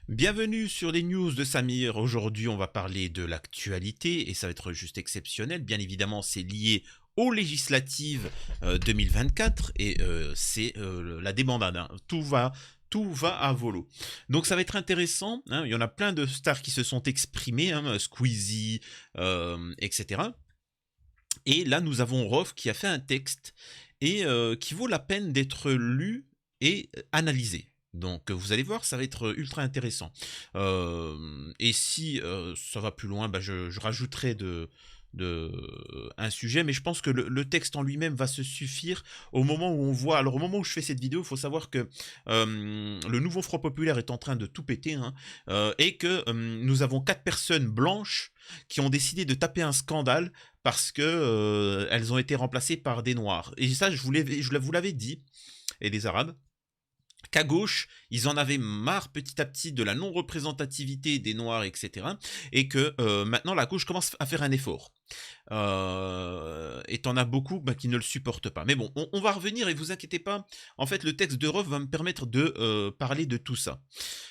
Bienvenue sur les news de Samir. Aujourd'hui, on va parler de l'actualité et ça va être juste exceptionnel. Bien évidemment, c'est lié aux législatives 2024 et c'est la débandade, hein. Tout va à volo. Donc ça va être intéressant, hein. Il y en a plein de stars qui se sont exprimées, hein, Squeezie, etc. Et là, nous avons Rof qui a fait un texte et qui vaut la peine d'être lu et analysé. Donc vous allez voir, ça va être ultra intéressant. Et si ça va plus loin, bah, je rajouterai un sujet, mais je pense que le texte en lui-même va se suffire au moment où on voit. Alors au moment où je fais cette vidéo, il faut savoir que le nouveau Front Populaire est en train de tout péter, hein, et que nous avons 4 personnes blanches qui ont décidé de taper un scandale parce que elles ont été remplacées par des noirs. Et ça, vous l'avais dit, et des arabes, qu'à gauche, ils en avaient marre petit à petit de la non-représentativité des Noirs, etc. Et que maintenant, la gauche commence à faire un effort. Et t'en as beaucoup qui ne le supportent pas. Mais bon, on va revenir et vous inquiétez pas. En fait, le texte de Rof va me permettre de parler de tout ça.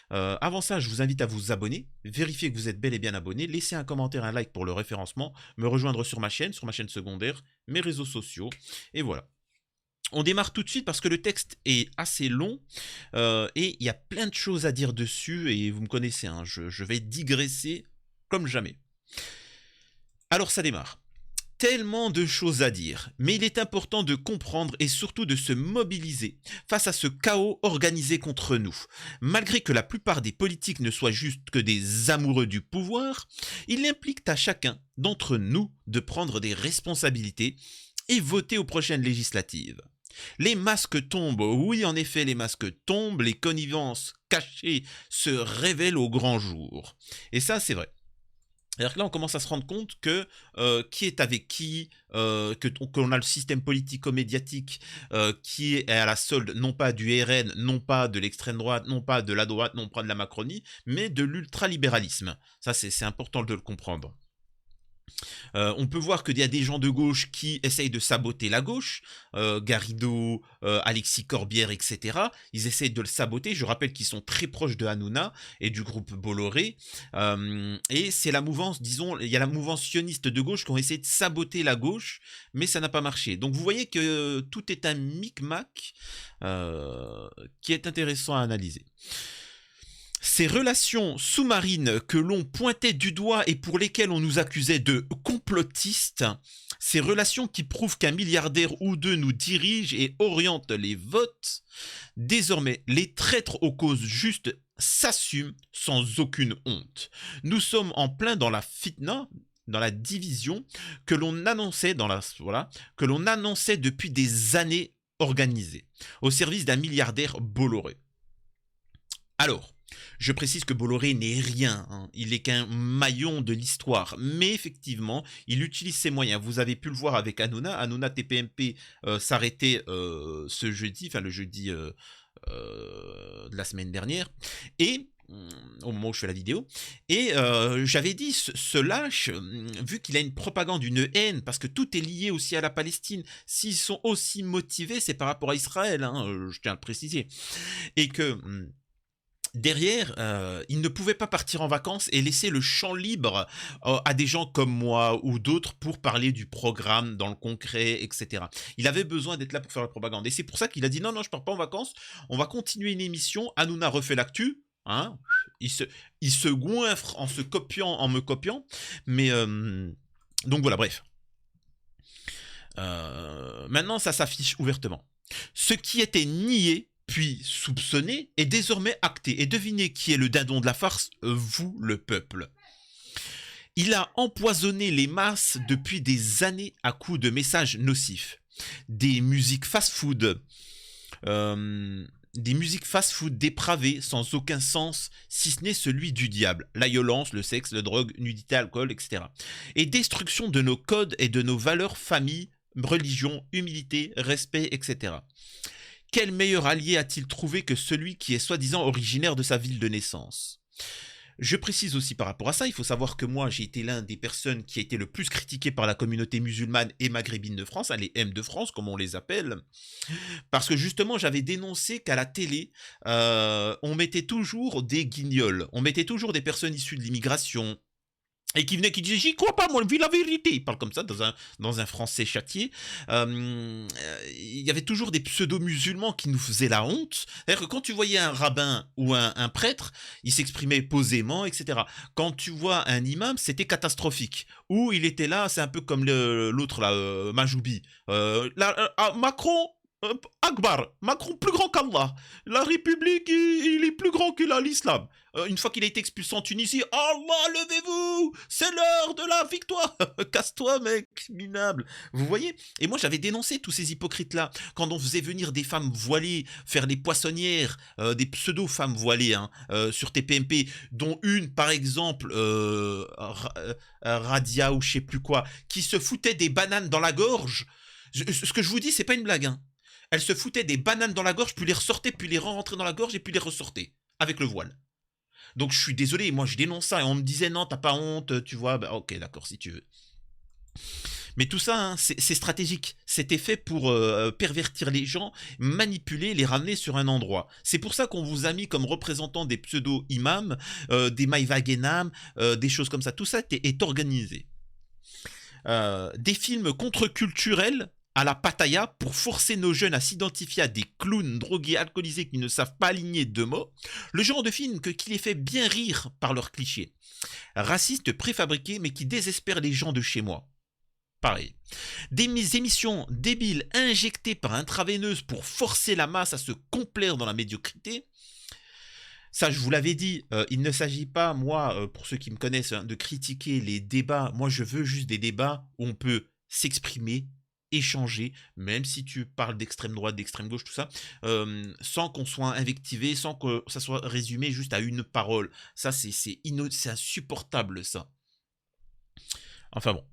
Avant ça, je vous invite à vous abonner, vérifier que vous êtes bel et bien abonné, laisser un commentaire, un like pour le référencement, me rejoindre sur ma chaîne secondaire, mes réseaux sociaux, et voilà. On démarre tout de suite parce que le texte est assez long et il y a plein de choses à dire dessus et vous me connaissez, hein, je vais digresser comme jamais. Alors ça démarre. Tellement de choses à dire, mais il est important de comprendre et surtout de se mobiliser face à ce chaos organisé contre nous. Malgré que la plupart des politiques ne soient juste que des amoureux du pouvoir, il implique à chacun d'entre nous de prendre des responsabilités et voter aux prochaines législatives. Les masques tombent, oui en effet les masques tombent, les connivences cachées se révèlent au grand jour. Et ça c'est vrai. C'est-à-dire que là, on commence à se rendre compte que qui est avec qui, qu'on a le système politico-médiatique qui est à la solde non pas du RN, non pas de l'extrême droite, non pas de la droite, non pas de la Macronie, mais de l'ultralibéralisme. Ça, c'est important de le comprendre. On peut voir qu'il y a des gens de gauche qui essayent de saboter la gauche, Garrido, Alexis Corbière, etc. Ils essayent de le saboter. Je rappelle qu'ils sont très proches de Hanouna et du groupe Bolloré. Et c'est la mouvance, disons, il y a la mouvance sioniste de gauche qui ont essayé de saboter la gauche, mais ça n'a pas marché. Donc vous voyez que tout est un micmac qui est intéressant à analyser. Ces relations sous-marines que l'on pointait du doigt et pour lesquelles on nous accusait de complotistes, ces relations qui prouvent qu'un milliardaire ou deux nous dirige et oriente les votes, désormais les traîtres aux causes justes s'assument sans aucune honte. Nous sommes en plein dans la fitna, dans la division que l'on annonçait que l'on annonçait depuis des années organisée, au service d'un milliardaire Bolloré. Alors, je précise que Bolloré n'est rien, hein. Il n'est qu'un maillon de l'histoire, mais effectivement, il utilise ses moyens. Vous avez pu le voir avec Hanouna. Hanouna TPMP s'arrêtait ce jeudi, enfin le jeudi de la semaine dernière, et au moment où je fais la vidéo, et j'avais dit, ce lâche, vu qu'il a une propagande, une haine, parce que tout est lié aussi à la Palestine, s'ils sont aussi motivés, c'est par rapport à Israël, hein, je tiens à le préciser, et que derrière, il ne pouvait pas partir en vacances et laisser le champ libre à des gens comme moi ou d'autres pour parler du programme dans le concret, etc. Il avait besoin d'être là pour faire la propagande. Et c'est pour ça qu'il a dit non, non, je pars pas en vacances, on va continuer une émission, Hanouna refait l'actu, hein, il se goinfre en me copiant, mais donc voilà, bref. Maintenant, ça s'affiche ouvertement. Ce qui était nié puis soupçonné, est désormais acté. Et devinez qui est le dindon de la farce? Vous, le peuple. Il a empoisonné les masses depuis des années à coups de messages nocifs. Des musiques fast-food, dépravées sans aucun sens, si ce n'est celui du diable. La violence, le sexe, la drogue, nudité, alcool, etc. Et destruction de nos codes et de nos valeurs, famille, religion, humilité, respect, etc. Quel meilleur allié a-t-il trouvé que celui qui est soi-disant originaire de sa ville de naissance? Je précise aussi par rapport à ça, il faut savoir que moi, j'ai été l'un des personnes qui a été le plus critiqué par la communauté musulmane et maghrébine de France, hein, les M de France, comme on les appelle, parce que justement, j'avais dénoncé qu'à la télé, on mettait toujours des guignols, on mettait toujours des personnes issues de l'immigration, et qui venait, qui disait j'y crois pas, moi, je vis la vérité. Il parle comme ça dans un français châtié. Il y avait toujours des pseudo-musulmans qui nous faisaient la honte. C'est-à-dire que quand tu voyais un rabbin ou un prêtre, il s'exprimait posément, etc. Quand tu vois un imam, c'était catastrophique. Ou il était là, c'est un peu comme l'autre là, Majoubi. Macron. Akbar, Macron plus grand qu'Allah. La République, il est plus grand que l'islam. Une fois qu'il a été expulsé en Tunisie, Allah, levez-vous, c'est l'heure de la victoire. Casse-toi, mec, minable. Vous voyez? Et moi, j'avais dénoncé tous ces hypocrites-là. Quand on faisait venir des femmes voilées, faire les poissonnières, des pseudo-femmes voilées sur TPMP, dont une, par exemple, Radia ou je sais plus quoi, qui se foutait des bananes dans la gorge. Ce que je vous dis, c'est pas une blague, hein. Elle se foutait des bananes dans la gorge, puis les ressortait, puis les rentrait dans la gorge, et puis les ressortait, avec le voile. Donc je suis désolé, moi je dénonce ça, et on me disait non, t'as pas honte, tu vois, bah, ok, d'accord, si tu veux. Mais tout ça, hein, c'est stratégique. C'était fait pour pervertir les gens, manipuler, les ramener sur un endroit. C'est pour ça qu'on vous a mis comme représentant des pseudo-imams, des maïvaguenam, des choses comme ça. Tout ça est organisé. Des films contre-culturels à la Pattaya pour forcer nos jeunes à s'identifier à des clowns drogués, alcoolisés qui ne savent pas aligner deux mots. Le genre de film qui les fait bien rire par leurs clichés. Racistes préfabriqués mais qui désespèrent les gens de chez moi. Pareil. Des émissions débiles injectées par intraveineuse pour forcer la masse à se complaire dans la médiocrité. Ça, je vous l'avais dit, il ne s'agit pas, moi, pour ceux qui me connaissent, hein, de critiquer les débats. Moi, je veux juste des débats où on peut s'exprimer, échanger, même si tu parles d'extrême droite, d'extrême gauche, tout ça, sans qu'on soit invectivé, sans que ça soit résumé juste à une parole. Ça, c'est insupportable, ça. Enfin bon.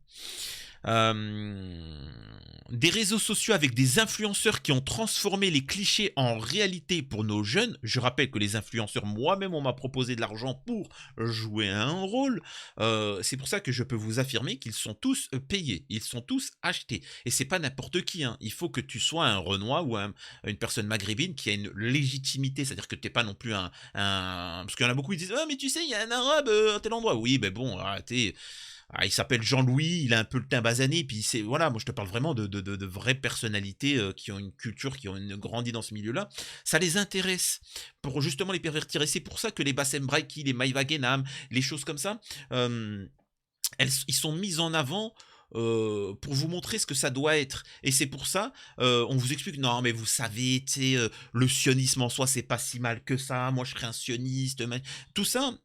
Des réseaux sociaux avec des influenceurs qui ont transformé les clichés en réalité pour nos jeunes. Je rappelle que les influenceurs, moi-même, on m'a proposé de l'argent pour jouer un rôle. C'est pour ça que je peux vous affirmer qu'ils sont tous payés, ils sont tous achetés. Et c'est pas n'importe qui, hein. Il faut que tu sois un Renois ou une personne maghrébine qui a une légitimité, c'est-à-dire que t'es pas non plus Parce qu'il y en a beaucoup qui disent « Ah mais tu sais, il y a un arabe à tel endroit. » Oui, mais bon, arrêtez. Ah, il s'appelle Jean-Louis, il a un peu le teint basané, puis c'est voilà, moi je te parle vraiment de vraies personnalités qui ont une culture, qui ont grandi dans ce milieu-là. Ça les intéresse pour justement les pervertir. Et c'est pour ça que les Bassem Braiki, les Maïva Genam, les choses comme ça, ils sont mis en avant pour vous montrer ce que ça doit être. Et c'est pour ça, on vous explique, non mais vous savez, le sionisme en soi, c'est pas si mal que ça, moi je serais un sioniste, tout ça.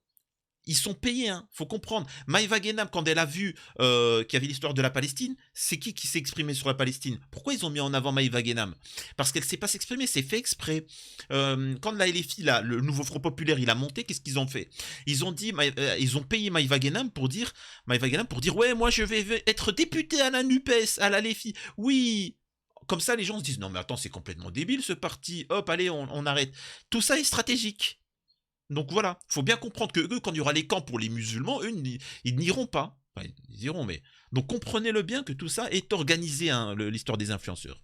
Ils sont payés, hein, faut comprendre. Maïva Genam, quand elle a vu qu'il y avait l'histoire de la Palestine, c'est qui s'est exprimé sur la Palestine? Pourquoi ils ont mis en avant Maïva Genam? Parce qu'elle ne sait pas s'exprimer, c'est fait exprès. Quand la LFI, là, le nouveau Front Populaire, il a monté, qu'est-ce qu'ils ont fait? Ils ont dit, ils ont payé Maïva Genam pour dire, ouais, moi je vais être député à la NUPES, à la LFI. Oui. Comme ça, les gens se disent, non mais attends, c'est complètement débile ce parti. Hop, allez, on arrête. Tout ça est stratégique. Donc voilà, faut bien comprendre que eux, quand il y aura les camps pour les musulmans, eux, ils n'iront pas. Enfin, ils iront, mais... Donc comprenez-le bien que tout ça est organisé, hein, l'histoire des influenceurs.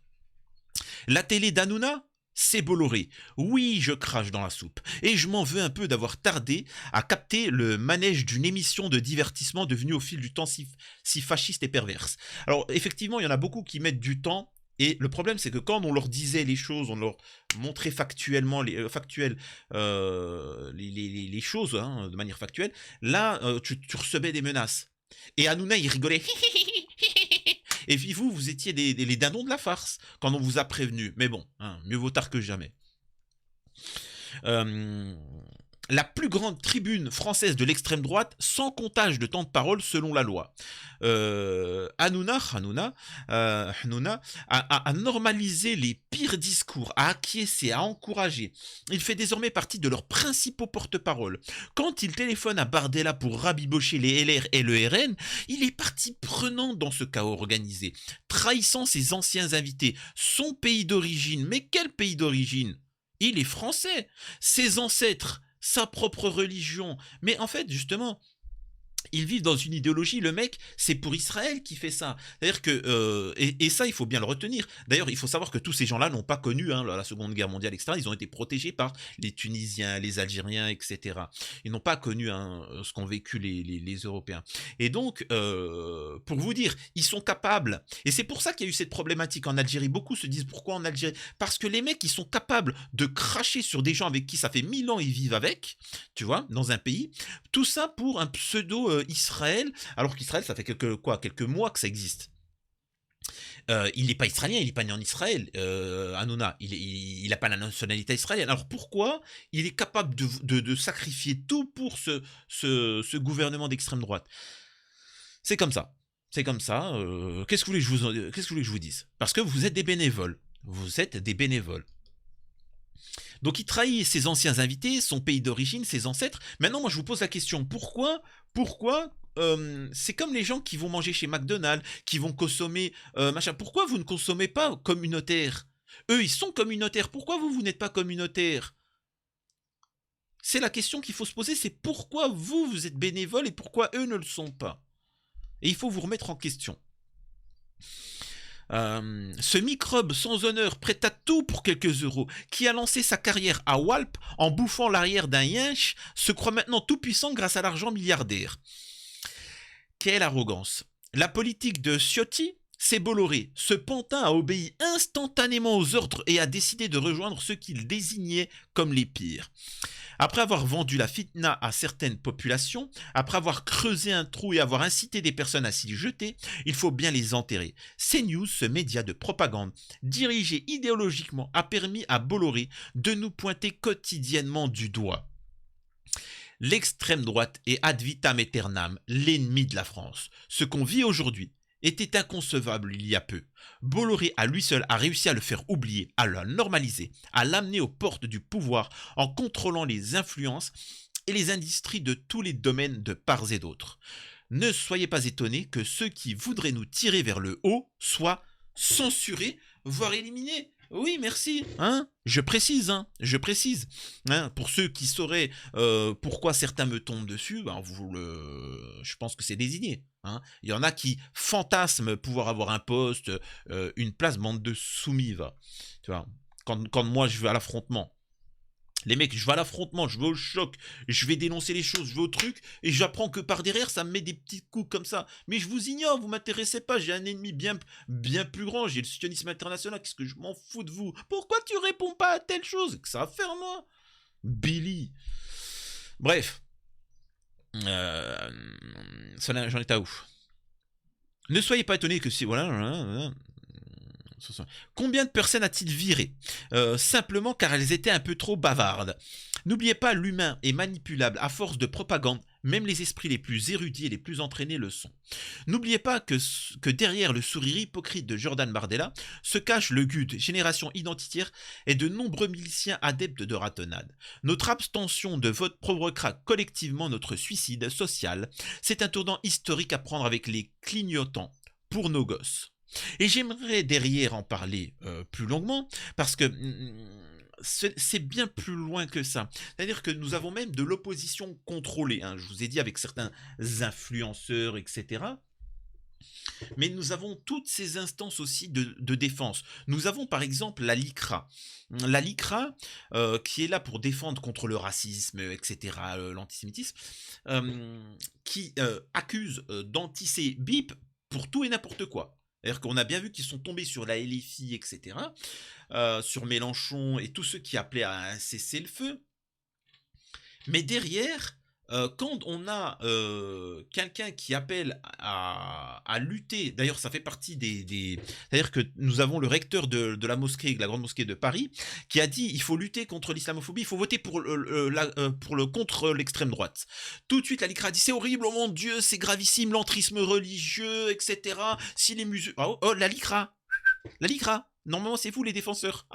La télé d'Hanouna, c'est Bolloré. Oui, je crache dans la soupe. Et je m'en veux un peu d'avoir tardé à capter le manège d'une émission de divertissement devenue au fil du temps si fasciste et perverse. Alors, effectivement, il y en a beaucoup qui mettent du temps. Et le problème, c'est que quand on leur disait les choses, on leur montrait factuellement les choses, hein, de manière factuelle, là, tu recevais des menaces. Et Hanouna, il rigolait. Et puis vous étiez les dindons de la farce quand on vous a prévenu. Mais bon, hein, mieux vaut tard que jamais. La plus grande tribune française de l'extrême droite sans comptage de temps de parole selon la loi. Hanouna a normalisé les pires discours, a acquiescé, a encouragé. Il fait désormais partie de leurs principaux porte-parole. Quand il téléphone à Bardella pour rabibocher les LR et le RN, il est partie prenante dans ce chaos organisé, trahissant ses anciens invités, son pays d'origine. Mais quel pays d'origine? Il est français. Ses ancêtres, sa propre religion. Mais en fait, justement, ils vivent dans une idéologie, le mec, c'est pour Israël qui fait ça. C'est-à-dire que, et ça, il faut bien le retenir. D'ailleurs, il faut savoir que tous ces gens-là n'ont pas connu la Seconde Guerre mondiale, etc. Ils ont été protégés par les Tunisiens, les Algériens, etc. Ils n'ont pas connu ce qu'ont vécu les Européens. Et donc, pour vous dire, ils sont capables. Et c'est pour ça qu'il y a eu cette problématique en Algérie. Beaucoup se disent pourquoi en Algérie? Parce que les mecs, ils sont capables de cracher sur des gens avec qui ça fait 1000 ans ils vivent avec, tu vois, dans un pays. Tout ça pour un pseudo Israël, alors qu'Israël, ça fait quelques mois que ça existe. Il n'est pas israélien, il n'est pas né en Israël, Hanouna. Il n'a pas la nationalité israélienne. Alors pourquoi il est capable de sacrifier tout pour ce gouvernement d'extrême droite? C'est comme ça. C'est comme ça. Qu'est-ce que vous voulez que je vous dise? Parce que vous êtes des bénévoles. Vous êtes des bénévoles. Donc il trahit ses anciens invités, son pays d'origine, ses ancêtres. Maintenant, moi, je vous pose la question, pourquoi c'est comme les gens qui vont manger chez McDonald's, qui vont consommer machin. Pourquoi vous ne consommez pas communautaire? Eux, ils sont communautaires. Pourquoi vous n'êtes pas communautaire? C'est la question qu'il faut se poser, c'est pourquoi vous êtes bénévole et pourquoi eux ne le sont pas. Et il faut vous remettre en question. Ce microbe sans honneur, prêt à tout pour quelques euros, qui a lancé sa carrière à Walp en bouffant l'arrière d'un yinche, se croit maintenant tout puissant grâce à l'argent milliardaire. Quelle arrogance! La politique de Ciotti, c'est Bolloré. Ce pantin a obéi instantanément aux ordres et a décidé de rejoindre ceux qu'il désignait comme les pires. Après avoir vendu la fitna à certaines populations, après avoir creusé un trou et avoir incité des personnes à s'y jeter, il faut bien les enterrer. CNews, ce média de propagande, dirigé idéologiquement, a permis à Bolloré de nous pointer quotidiennement du doigt. L'extrême droite est ad vitam aeternam, l'ennemi de la France. Ce qu'on vit aujourd'hui était inconcevable il y a peu. Bolloré à lui seul a réussi à le faire oublier, à le normaliser, à l'amener aux portes du pouvoir en contrôlant les influences et les industries de tous les domaines de part et d'autre. Ne soyez pas étonnés que ceux qui voudraient nous tirer vers le haut soient censurés, voire éliminés. Oui, merci. Je précise. Pour ceux qui sauraient pourquoi certains me tombent dessus, je pense que c'est désigné. Il y en a qui fantasment pouvoir avoir un poste, une place, bande de soumis. Tu vois, quand moi je vais à l'affrontement, les mecs, je vais à l'affrontement, je vais au choc, je vais dénoncer les choses, je vais au truc, et j'apprends que par derrière, ça me met des petits coups comme ça. Mais je vous ignore, vous m'intéressez pas, j'ai un ennemi bien plus grand, j'ai le sionisme international, qu'est-ce que je m'en fous de vous? Pourquoi tu réponds pas à telle chose? Que ça va faire moi? Billy. Bref. J'en étais à où? Ne soyez pas étonnés que si... Voilà. Combien de personnes a-t-il viré simplement car elles étaient un peu trop bavardes? N'oubliez pas, l'humain est manipulable à force de propagande, même les esprits les plus érudits et les plus entraînés le sont. N'oubliez pas que derrière le sourire hypocrite de Jordan Bardella se cache le GUD, génération identitaire, et de nombreux miliciens adeptes de ratonnade. Notre abstention de vote provoquera collectivement notre suicide social. C'est un tournant historique à prendre avec les clignotants pour nos gosses. Et j'aimerais derrière en parler plus longuement, parce que c'est bien plus loin que ça. C'est-à-dire que nous avons même de l'opposition contrôlée, je vous ai dit, avec certains influenceurs, etc. Mais nous avons toutes ces instances aussi de défense. Nous avons par exemple la LICRA. La LICRA, qui est là pour défendre contre le racisme, etc., l'antisémitisme, qui accuse d'antisémite pour tout et n'importe quoi. C'est-à-dire qu'on a bien vu qu'ils sont tombés sur la LFI, etc., sur Mélenchon et tous ceux qui appelaient à un cessez-le-feu. Mais derrière, quand on a quelqu'un qui appelle à lutter, d'ailleurs ça fait partie c'est-à-dire que nous avons le recteur de la mosquée, de la grande mosquée de Paris, qui a dit il faut lutter contre l'islamophobie, il faut voter contre l'extrême droite. Tout de suite la LICRA a dit c'est horrible, oh mon Dieu, c'est gravissime, l'entrisme religieux, etc. Si les musulmans... Oh, la LICRA. Normalement, c'est vous les défenseurs.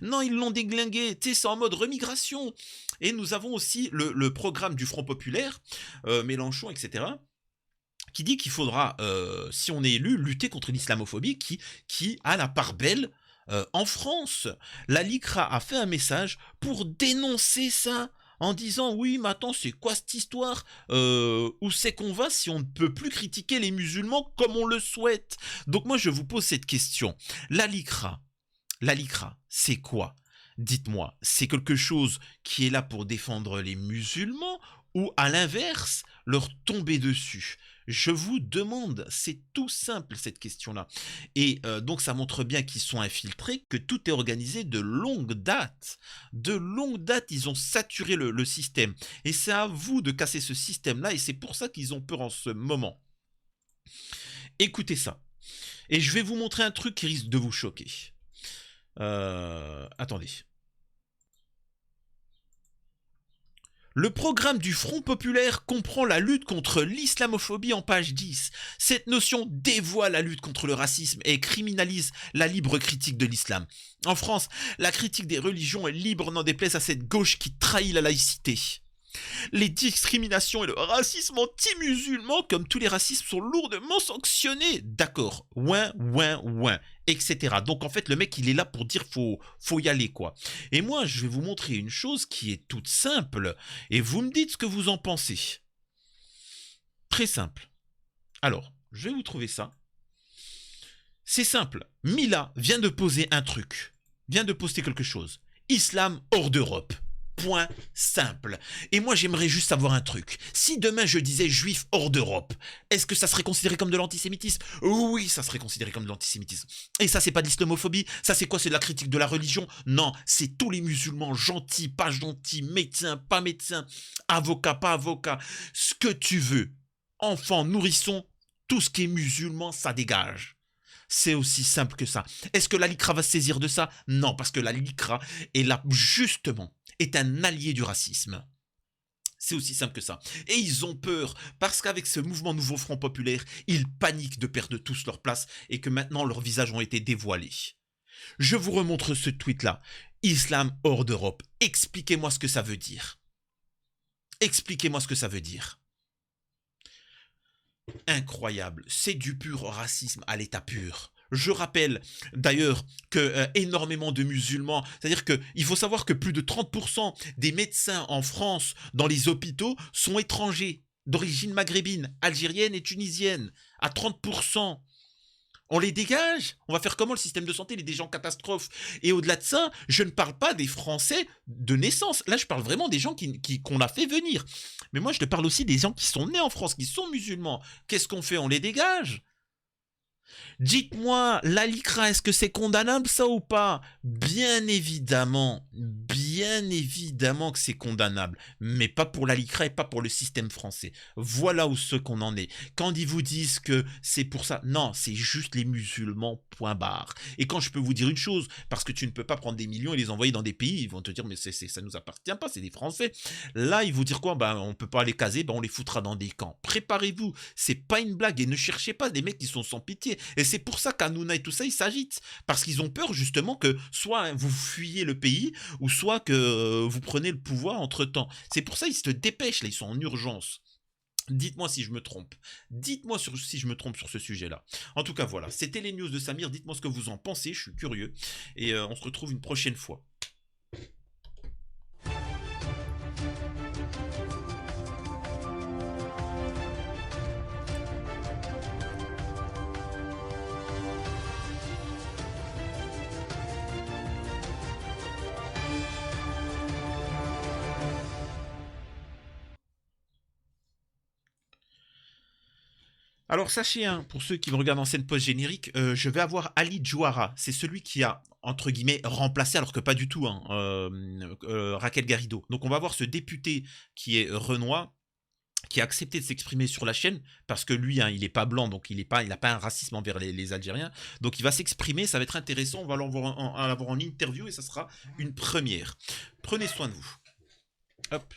Non, ils l'ont déglingué. Tu sais, c'est en mode remigration. Et nous avons aussi le programme du Front Populaire, Mélenchon, etc., qui dit qu'il faudra, si on est élu, lutter contre l'islamophobie qui a la part belle en France. La LICRA a fait un message pour dénoncer ça. en disant oui, mais attends, c'est quoi cette histoire? Où c'est qu'on va si on ne peut plus critiquer les musulmans comme on le souhaite? Donc moi, je vous pose cette question. La LICRA, c'est quoi? Dites-moi, c'est quelque chose qui est là pour défendre les musulmans ou à l'inverse, leur tomber dessus? Je vous demande, c'est tout simple cette question-là. Et donc ça montre bien qu'ils sont infiltrés, que tout est organisé de longue date. De longue date, ils ont saturé le système. Et c'est à vous de casser ce système-là, et c'est pour ça qu'ils ont peur en ce moment. Écoutez ça. Et je vais vous montrer un truc qui risque de vous choquer. Attendez. Le programme du Front populaire comprend la lutte contre l'islamophobie en page 10. Cette notion dévoile la lutte contre le racisme et criminalise la libre critique de l'islam. En France, la critique des religions est libre, n'en déplaise à cette gauche qui trahit la laïcité. Les discriminations et le racisme anti-musulman, comme tous les racismes, sont lourdement sanctionnés. D'accord, ouin, etc. Donc en fait, le mec, il est là pour dire faut y aller, quoi. Et moi, je vais vous montrer une chose qui est toute simple, et vous me dites ce que vous en pensez. Très simple. Alors, je vais vous trouver ça. C'est simple. Mila vient de poser un truc. Vient de poster quelque chose. Islam hors d'Europe. Point simple. Et moi, j'aimerais juste savoir un truc. Si demain je disais juif hors d'Europe, est-ce que ça serait considéré comme de l'antisémitisme? Oui, ça serait considéré comme de l'antisémitisme. Et ça, c'est pas de l'islamophobie? Ça, c'est quoi? C'est de la critique de la religion? Non, c'est tous les musulmans, gentils, pas gentils, médecins, pas médecins, avocats, pas avocats, ce que tu veux. Enfants, nourrissons, tout ce qui est musulman, ça dégage. C'est aussi simple que ça. Est-ce que la LICRA va se saisir de ça? Non, parce que la LICRA est là, justement, est un allié du racisme. C'est aussi simple que ça. Et ils ont peur, parce qu'avec ce mouvement Nouveau Front Populaire, ils paniquent de perdre tous leur place et que maintenant leurs visages ont été dévoilés. Je vous remontre ce tweet-là. Islam hors d'Europe. Expliquez-moi ce que ça veut dire. Expliquez-moi ce que ça veut dire. Incroyable, c'est du pur racisme à l'état pur. Je rappelle d'ailleurs que énormément de musulmans, c'est-à-dire qu'il faut savoir que plus de 30% des médecins en France dans les hôpitaux sont étrangers, d'origine maghrébine, algérienne et tunisienne, à 30%. On les dégage? On va faire comment? Le système de santé, il est déjà en catastrophe. Et au-delà de ça, je ne parle pas des Français de naissance. Là, je parle vraiment des gens qu'on a fait venir. Mais moi, je te parle aussi des gens qui sont nés en France, qui sont musulmans. Qu'est-ce qu'on fait? On les dégage? Dites-moi, la LICRA, est-ce que c'est condamnable ça ou pas? Bien évidemment que c'est condamnable, mais pas pour la LICRA et pas pour le système français. Voilà où ce qu'on en est. Quand ils vous disent que c'est pour ça, non, c'est juste les musulmans, point barre. Et quand je peux vous dire une chose, parce que tu ne peux pas prendre des millions et les envoyer dans des pays, ils vont te dire mais ça nous appartient pas, c'est des Français. Là, ils vont dire quoi? Ben on peut pas les caser, ben on les foutra dans des camps. Préparez-vous, c'est pas une blague et ne cherchez pas des mecs qui sont sans pitié. Et c'est pour ça qu'Hanouna et tout ça, ils s'agitent. Parce qu'ils ont peur justement que soit vous fuyez le pays, ou soit que vous prenez le pouvoir entre-temps. C'est pour ça qu'ils se dépêchent, là, ils sont en urgence. Dites-moi si je me trompe. Dites-moi si je me trompe sur ce sujet-là. En tout cas, voilà. C'était les news de Samir. Dites-moi ce que vous en pensez. Je suis curieux. Et on se retrouve une prochaine fois. Alors sachez, hein, pour ceux qui me regardent en scène post-générique, je vais avoir Ali Djouara. C'est celui qui a, entre guillemets, remplacé, alors que pas du tout, hein, Raquel Garrido. Donc on va voir ce député qui est Renoir, qui a accepté de s'exprimer sur la chaîne, parce que lui, hein, il n'est pas blanc, donc il n'a pas un racisme envers les Algériens. Donc il va s'exprimer, ça va être intéressant, on va l'avoir en interview et ça sera une première. Prenez soin de vous. Hop.